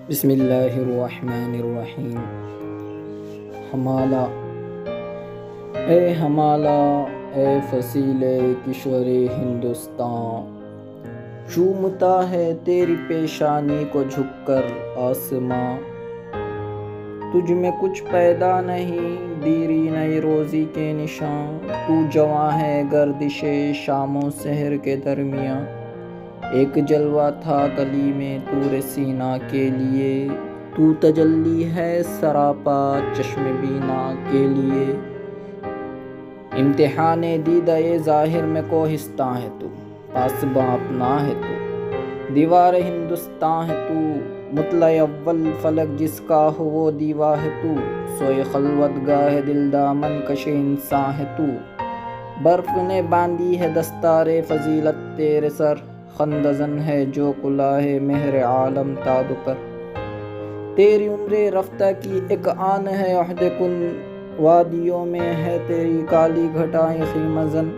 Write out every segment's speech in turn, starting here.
بسم اللہ الرحمن الرحیم۔ ہمالا اے ہمالا، اے فصیل کشور ہندوستان، چومتا ہے تیری پیشانی کو جھک کر آسماں۔ تجھ میں کچھ پیدا نہیں دیری نئی روزی کے نشان، تو جواں ہے گردش شام و سحر کے درمیاں۔ ایک جلوہ تھا کلی میں طور سینا کے لیے، تو تجلی ہے سراپا چشم بینا کے لیے۔ امتحان دیدہ ظاہر میں کوہستاں ہے تو، پاسباں اپنا ہے تو، دیوار ہندوستان ہے تو، مطلع اول فلک جس کا ہو وہ دیوا ہے تو، سوئے خلوت گاہ دل دامن کش انسان ہے تو۔ برف نے باندھی ہے دستار فضیلت تیرے سر، خندزن ہے جو کلاه مہر عالم تاب پر۔ تیری عمر رفتہ کی ایک آن ہے عہد کن، وادیوں میں ہے تیری کالی گھٹائیں خیمہ زن۔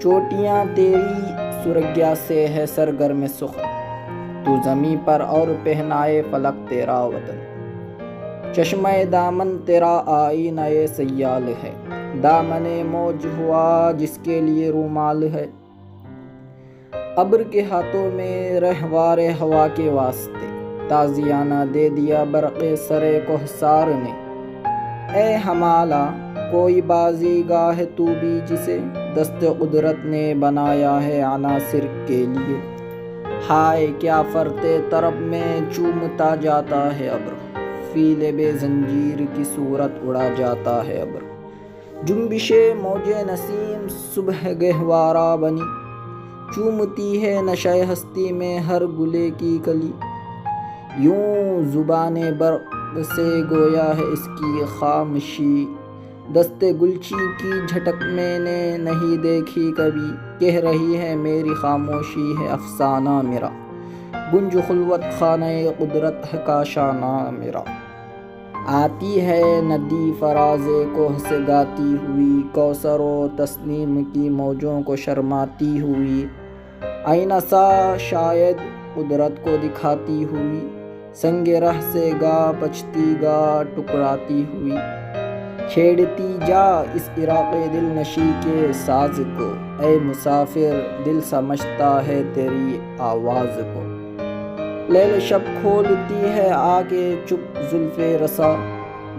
چوٹیاں تیری سرگیا سے ہے سرگرم سخن، تو زمیں پر اور پہنائے فلک تیرا وطن۔ چشمہ دامن تیرا آئینہ سیال ہے، دامن موج ہوا جس کے لیے رومال ہے۔ ابر کے ہاتھوں میں رہوار ہوا کے واسطے، تازیانہ دے دیا برق سرے کوہسار نے۔ اے ہمالا، کوئی بازی گاہ تو بھی جسے دست قدرت نے بنایا ہے عناصر کے لیے۔ ہائے کیا فرتے طرب میں چومتا جاتا ہے ابر، فیل بے زنجیر کی صورت اڑا جاتا ہے ابر۔ جنبش موج نسیم صبح گہوارہ بنی، چومتی ہے نشہ ہستی میں ہر گلے کی کلی۔ یوں زبان برق سے گویا ہے اس کی خامشی، دست گلچی کی جھٹک میں نے نہیں دیکھی کبھی۔ کہہ رہی ہے میری خاموشی ہے افسانہ میرا، گنج خلوت خانہ قدرت ہے کاشانہ میرا۔ آتی ہے ندی فراز کوہ سے گاتی ہوئی، کوثر و تسنیم کی موجوں کو شرماتی ہوئی۔ آئینہ سا شاید قدرت کو دکھاتی ہوئی، سنگ رہ سے گا پچتی گا ٹکراتی ہوئی۔ چھیڑتی جا اس عراق دل نشی کے ساز کو، اے مسافر دل سمجھتا ہے تیری آواز کو۔ لیل شب کھولتی ہے آ کے چپ زلف رسا،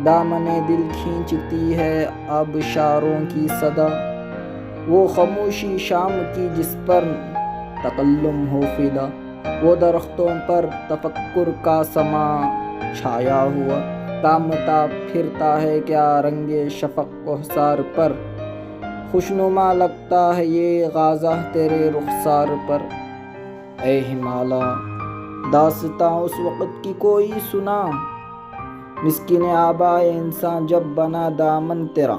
دامن دل کھینچتی ہے آبشاروں کی صدا۔ وہ خاموشی شام کی جس پر تکلم ہو فدا، وہ درختوں پر تفکر کا سما چھایا ہوا۔ تامتا پھرتا ہے کیا رنگ شفق کوہسار پر، خوشنما لگتا ہے یہ غازہ تیرے رخسار پر۔ اے ہمالا، داستاں اس وقت کی کوئی سنا، مسکین آبائے انسان جب بنا دامن تیرا۔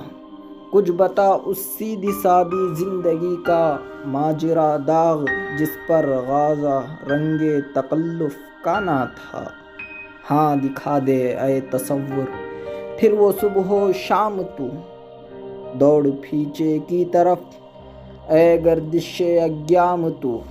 کچھ بتا اس سیدھی سادی زندگی کا ماجرا، داغ جس پر غازہ رنگ تکلف کا نہ تھا۔ ہاں دکھا دے اے تصور پھر وہ صبح و شام تو، دوڑ پیچھے کی طرف اے گردش ایام تو۔